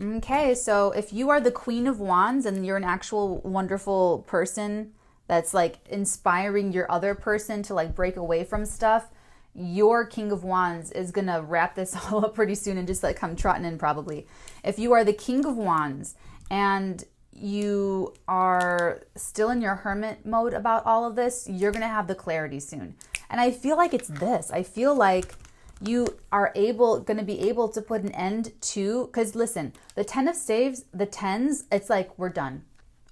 [SPEAKER 1] Okay, so if you are the Queen of Wands and you're an actual wonderful person that's like inspiring your other person to like break away from stuff, your King of Wands is going to wrap this all up pretty soon and just like come trotting in probably. If you are the King of Wands and you are still in your hermit mode about all of this, you're going to have the clarity soon. And I feel like it's this. I feel like you are going to be able to put an end to, because listen, the 10 of staves, the tens, it's like, we're done.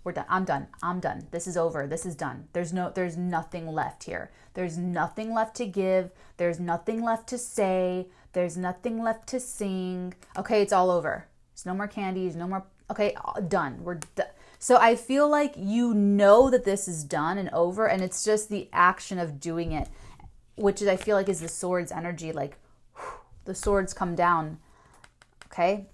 [SPEAKER 1] We're done. I'm done. I'm done. This is over. This is done. There's nothing left here. There's nothing left to give. There's nothing left to say. There's nothing left to sing. Okay, it's all over. There's no more candies, no more. Okay, done. We're done. So I feel like you know that this is done and over, and it's just the action of doing it, which is, I feel like, is the sword's energy. Like, whew, the swords come down. Okay.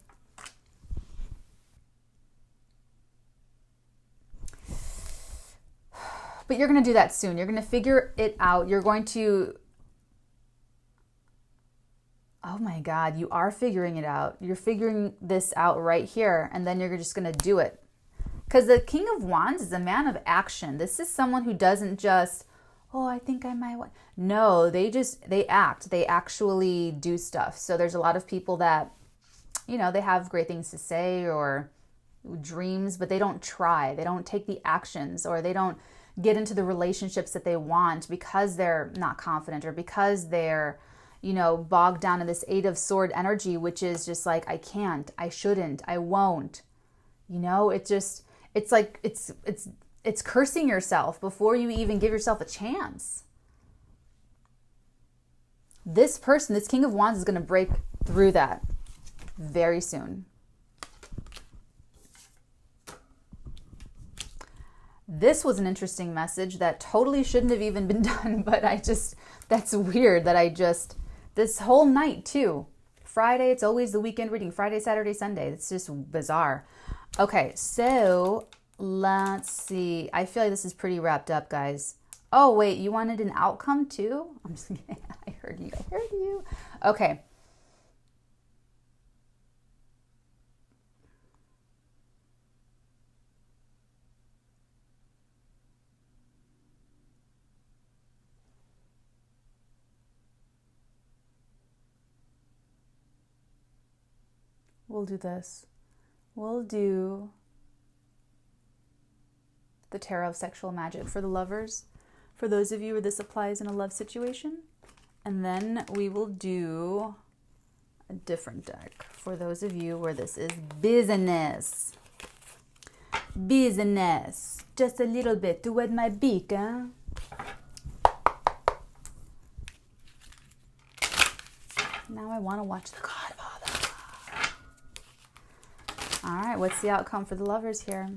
[SPEAKER 1] But you're going to do that soon. You're going to figure it out. You're going to, oh my God, you are figuring it out. You're figuring this out right here. And then you're just going to do it. Because the King of Wands is a man of action. This is someone who doesn't just, oh, I think I might want. No, they act. They actually do stuff. So there's a lot of people that, you know, they have great things to say or dreams, but they don't try. They don't take the actions, or they don't get into the relationships that they want because they're not confident, or because they're, you know, bogged down in this Eight of Sword energy, which is just like, I can't, I shouldn't, I won't. You know, it's like, it's cursing yourself before you even give yourself a chance. This person, this King of Wands, is going to break through that very soon. This was an interesting message that totally shouldn't have even been done, but that's weird that this whole night too. Friday, it's always the weekend reading. Friday, Saturday, Sunday. It's just bizarre. Okay, so let's see. I feel like this is pretty wrapped up, guys. Oh, wait, you wanted an outcome too? I'm just kidding. I heard you. Okay. We'll do this. We'll do the Tarot of Sexual Magic for the lovers, for those of you where this applies in a love situation. And then we will do a different deck for those of you where this is business. Business. Just a little bit to wet my beak, huh? Now I want to watch The Godfather. All right, what's the outcome for the lovers here?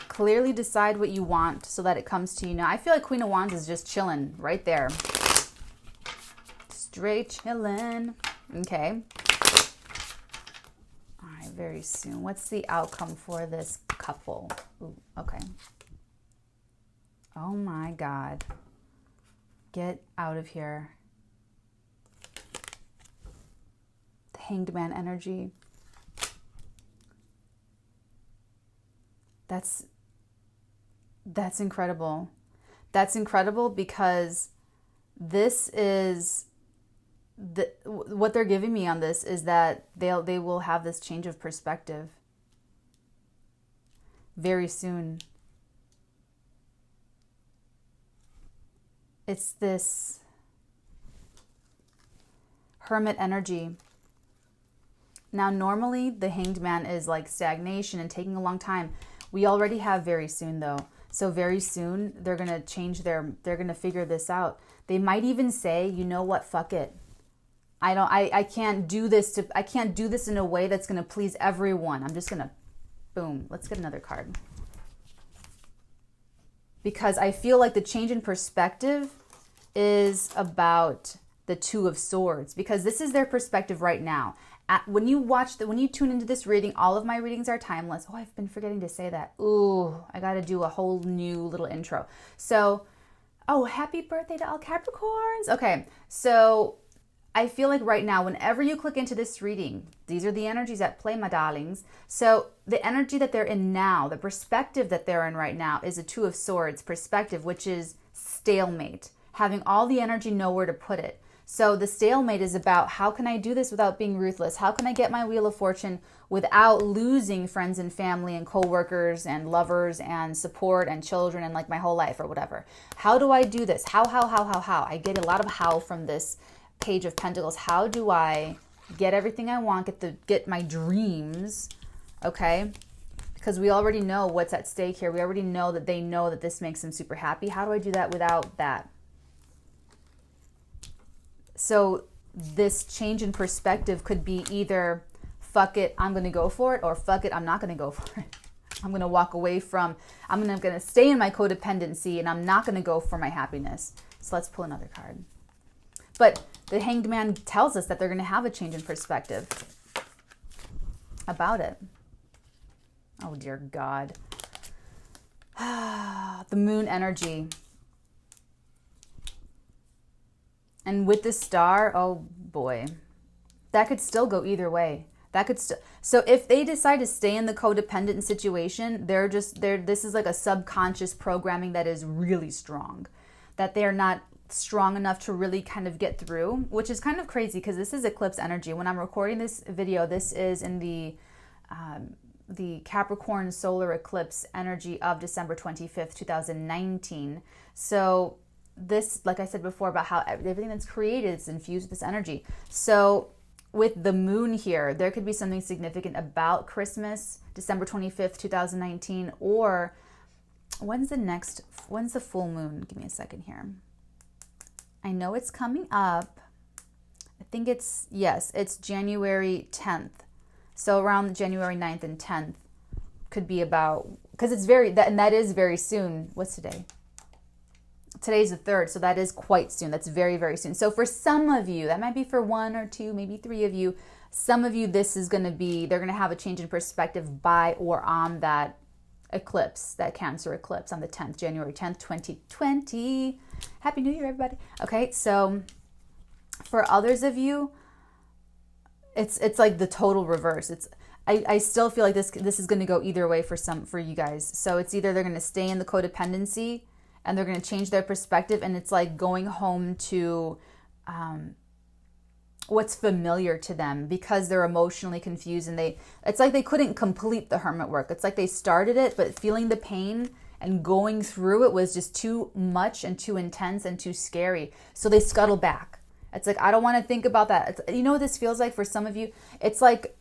[SPEAKER 1] Clearly decide what you want so that it comes to you. Now, I feel like Queen of Wands is just chilling right there. Straight chilling. Okay. All right, very soon. What's the outcome for this couple? Ooh, okay. Oh my God. Get out of here. Hanged Man energy. That's incredible. That's incredible because this is what they're giving me on this is that they will have this change of perspective very soon. It's this Hermit energy. Now, normally the Hanged Man is like stagnation and taking a long time. We already have very soon though. So very soon they're going to they're going to figure this out. They might even say, you know what, fuck it. I can't do this in a way that's going to please everyone. I'm just going to, boom, let's get another card. Because I feel like the change in perspective is about the Two of Swords, because this is their perspective right now. When you tune into this reading, all of my readings are timeless. Oh, I've been forgetting to say that. Ooh, I got to do a whole new little intro. So, oh, happy birthday to all Capricorns. Okay, so I feel like right now, whenever you click into this reading, these are the energies at play, my darlings. So the energy that they're in now, the perspective that they're in right now is a Two of Swords perspective, which is stalemate, having all the energy, nowhere to put it. So the stalemate is about, how can I do this without being ruthless? How can I get my Wheel of Fortune without losing friends and family and co-workers and lovers and support and children and like my whole life or whatever? How do I do this? How? I get a lot of how from this Page of Pentacles. How do I get everything I want, get my dreams, okay? Because we already know what's at stake here. We already know that they know that this makes them super happy. How do I do that without that? So this change in perspective could be either, fuck it, I'm going to go for it, or fuck it, I'm not going to go for it. I'm going to walk away from, I'm going to stay in my codependency, and I'm not going to go for my happiness. So let's pull another card. But the Hanged Man tells us that they're going to have a change in perspective about it. Oh, dear God. The moon energy. And with the star, oh boy, that could still go either way. That could so if they decide to stay in the codependent situation, this is like a subconscious programming that is really strong, that they're not strong enough to really kind of get through, which is kind of crazy because this is eclipse energy. When I'm recording this video, this is in the Capricorn solar eclipse energy of December 25th, 2019. So this, like I said before, about how everything that's created is infused with this energy. So with the moon here, there could be something significant about Christmas, December 25th, 2019, or when's the full moon? Give me a second here. I know it's coming up. I think it's January 10th. So around January 9th and 10th could be about, because it's that is very soon. What's today? Today's the 3rd, so that is quite soon. That's very, very soon. So for some of you, that might be for 1 or 2, maybe 3 of you, some of you, this is going to be, they're going to have a change in perspective by or on that eclipse, that Cancer eclipse on the 10th, January 10th, 2020. Happy New Year, everybody. Okay, so for others of you, it's like the total reverse. I still feel like this is going to go either way for you guys. So it's either they're going to stay in the codependency and they're going to change their perspective, and it's like going home to what's familiar to them because they're emotionally confused, and it's like they couldn't complete the hermit work. It's like they started it, but feeling the pain and going through it was just too much and too intense and too scary. So they scuttle back. It's like, I don't want to think about that. You know what this feels like for some of you? It's like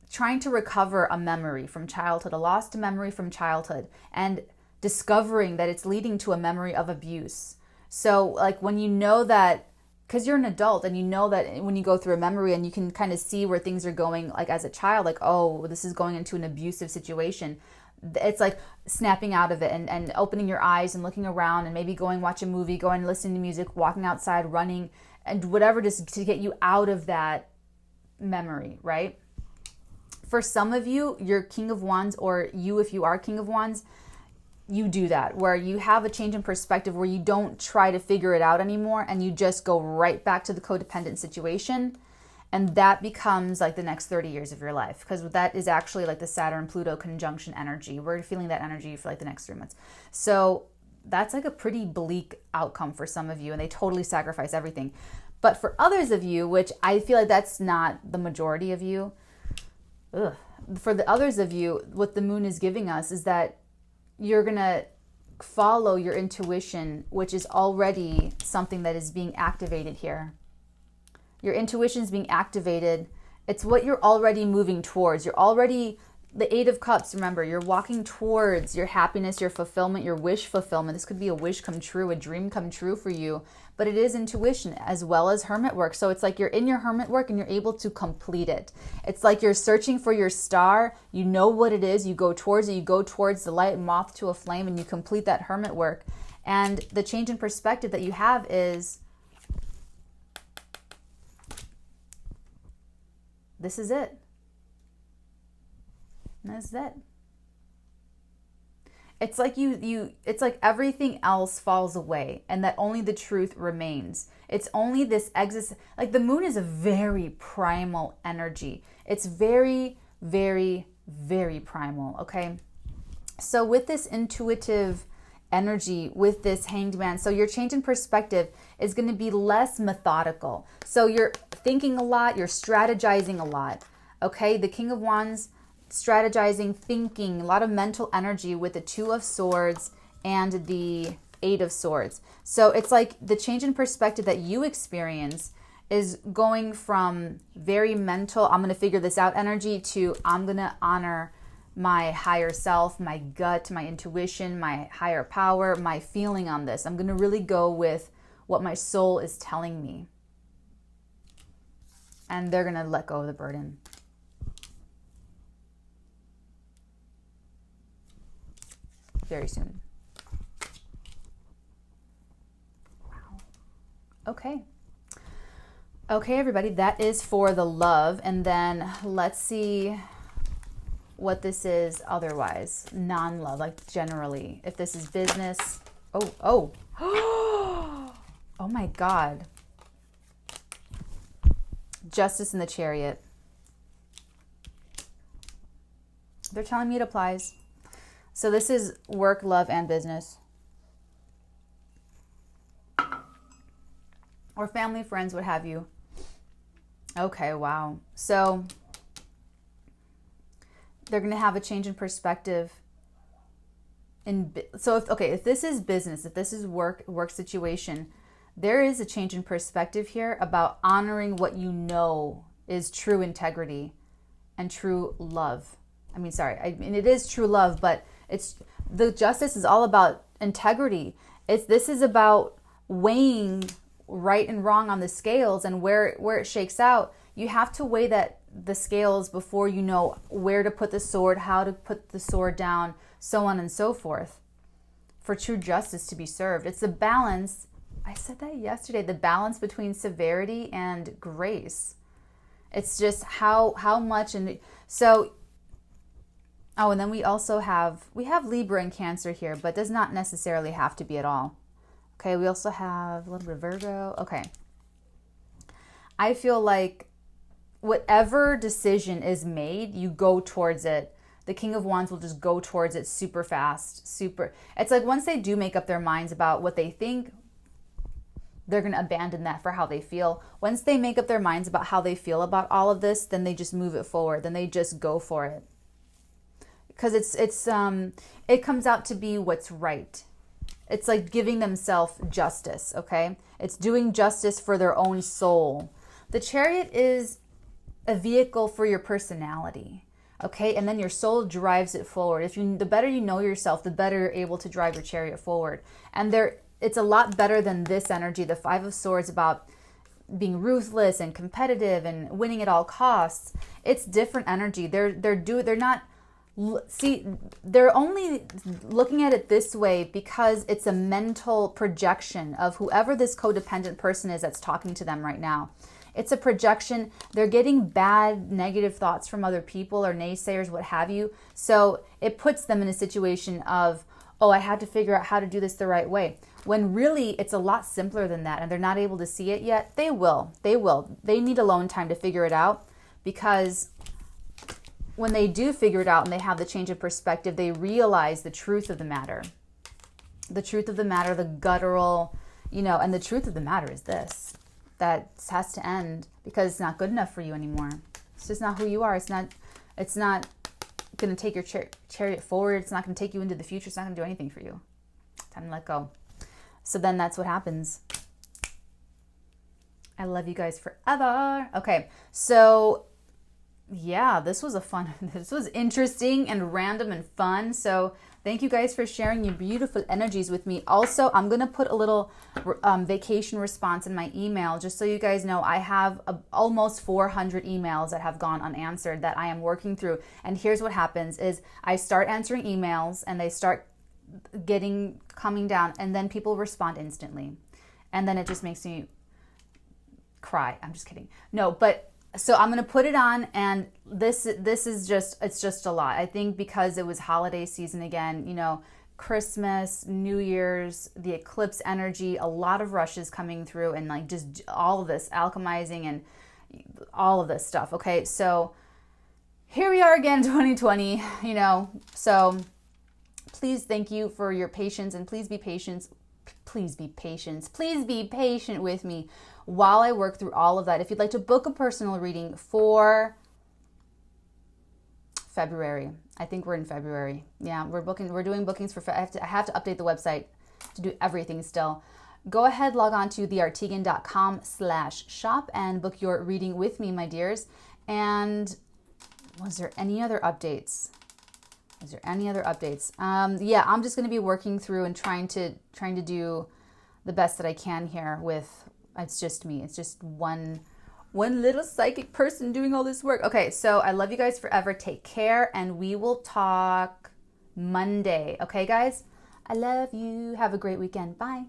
[SPEAKER 1] trying to recover a memory from childhood, a lost memory from childhood, and discovering that it's leading to a memory of abuse. So like when you know that, because you're an adult and you know that when you go through a memory and you can kind of see where things are going, like as a child, like, oh, this is going into an abusive situation. It's like snapping out of it and opening your eyes and looking around and maybe going watch a movie, going listening to music, walking outside, running, and whatever, just to get you out of that memory, right? For some of you, you're King of Wands, or you, if you are King of Wands, you do that, where you have a change in perspective, where you don't try to figure it out anymore and you just go right back to the codependent situation. And that becomes like the next 30 years of your life, because that is actually like the Saturn-Pluto conjunction energy. We're feeling that energy for like the next 3 months. So that's like a pretty bleak outcome for some of you, and they totally sacrifice everything. But for others of you, which I feel like that's not the majority of you, for the others of you, what the moon is giving us is that you're going to follow your intuition, which is already something that is being activated here. Your intuition is being activated. It's what you're already moving towards. You're already, the 8 of Cups, remember, you're walking towards your happiness, your fulfillment, your wish fulfillment. This could be a wish come true, a dream come true for you, but it is intuition as well as hermit work. So it's like you're in your hermit work and you're able to complete it. It's like you're searching for your star. You know what it is. You go towards it. You go towards the light, moth to a flame, and you complete that hermit work. And the change in perspective that you have is, this is it. That's it. It's like it's like everything else falls away and that only the truth remains. It's only this like the moon is a very primal energy. It's very, very, very primal, okay? So with this intuitive energy, with this Hanged Man, so your change in perspective is going to be less methodical. So you're thinking a lot, you're strategizing a lot, okay? The King of Wands, strategizing, thinking, a lot of mental energy with the 2 of Swords and the 8 of Swords. So it's like the change in perspective that you experience is going from very mental, I'm going to figure this out energy, to I'm going to honor my higher self, my gut, my intuition, my higher power, my feeling on this. I'm going to really go with what my soul is telling me. And they're going to let go of the burden. Very soon. Wow. Okay. Okay, everybody, that is for the love. And then let's see what this is otherwise. Non-love, like generally. If this is business. Oh. Oh my God. Justice in the Chariot. They're telling me it applies. So this is work, love, and business. Or family, friends, what have you. Okay, wow. So they're going to have a change in perspective. If this is business, if this is work situation, there is a change in perspective here about honoring what you know is true integrity and true love. It is true love, but the justice is all about integrity. This is about weighing right and wrong on the scales, and where it shakes out. You have to weigh the scales before you know where to put the sword, how to put the sword down, so on and so forth, for true justice to be served. It's the balance. I said that yesterday, the balance between severity and grace. It's just how much. And so, and then we also have Libra and Cancer here, but does not necessarily have to be at all. Okay, we also have a little bit of Virgo. Okay. I feel like whatever decision is made, you go towards it. The King of Wands will just go towards it super fast, It's like once they do make up their minds about what they think, they're going to abandon that for how they feel. Once they make up their minds about how they feel about all of this, then they just move it forward. Then they just go for it. Because it comes out to be what's right. It's like giving themselves justice, okay? It's doing justice for their own soul. The Chariot is a vehicle for your personality, okay? And then your soul drives it forward. The better you know yourself, the better you're able to drive your Chariot forward. And it's a lot better than this energy. The Five of Swords about being ruthless and competitive and winning at all costs. It's different energy. They're only looking at it this way because it's a mental projection of whoever this codependent person is that's talking to them right now. It's a projection. They're getting bad, negative thoughts from other people or naysayers, what have you. So it puts them in a situation of, I had to figure out how to do this the right way. When really it's a lot simpler than that, and they're not able to see it yet. They will. They need alone time to figure it out, because when they do figure it out and they have the change of perspective, they realize the truth of the matter. The truth of the matter, the guttural, and the truth of the matter is this. That has to end because it's not good enough for you anymore. It's just not who you are. It's not going to take your chariot forward. It's not going to take you into the future. It's not going to do anything for you. Time to let go. So then that's what happens. I love you guys forever. Okay, so yeah, this was interesting and random and fun. So thank you guys for sharing your beautiful energies with me. Also, I'm going to put a little vacation response in my email, just so you guys know. I have almost 400 emails that have gone unanswered that I am working through. And here's what happens is I start answering emails and they start coming down, and then people respond instantly. And then it just makes me cry. I'm just kidding. No, but so I'm going to put it on, and this is just a lot. I think because it was holiday season again, Christmas, New Year's, the eclipse energy, a lot of rushes coming through, and like just all of this alchemizing and all of this stuff. Okay, so here we are again, 2020, so please, thank you for your patience, and please be patient. Please be patient. Please be patient with me while I work through all of that. If you'd like to book a personal reading for February, I think we're in February. Yeah, we're doing bookings for. I have to update the website to do everything still. go ahead, log on to theartigan.com/shop and book your reading with me, my dears. And was there any other updates? Is there any other updates? Yeah, I'm just going to be working through and trying to do the best that I can here with, it's just me. It's just one little psychic person doing all this work. Okay, so I love you guys forever. Take care, and we will talk Monday. Okay, guys? I love you. Have a great weekend. Bye.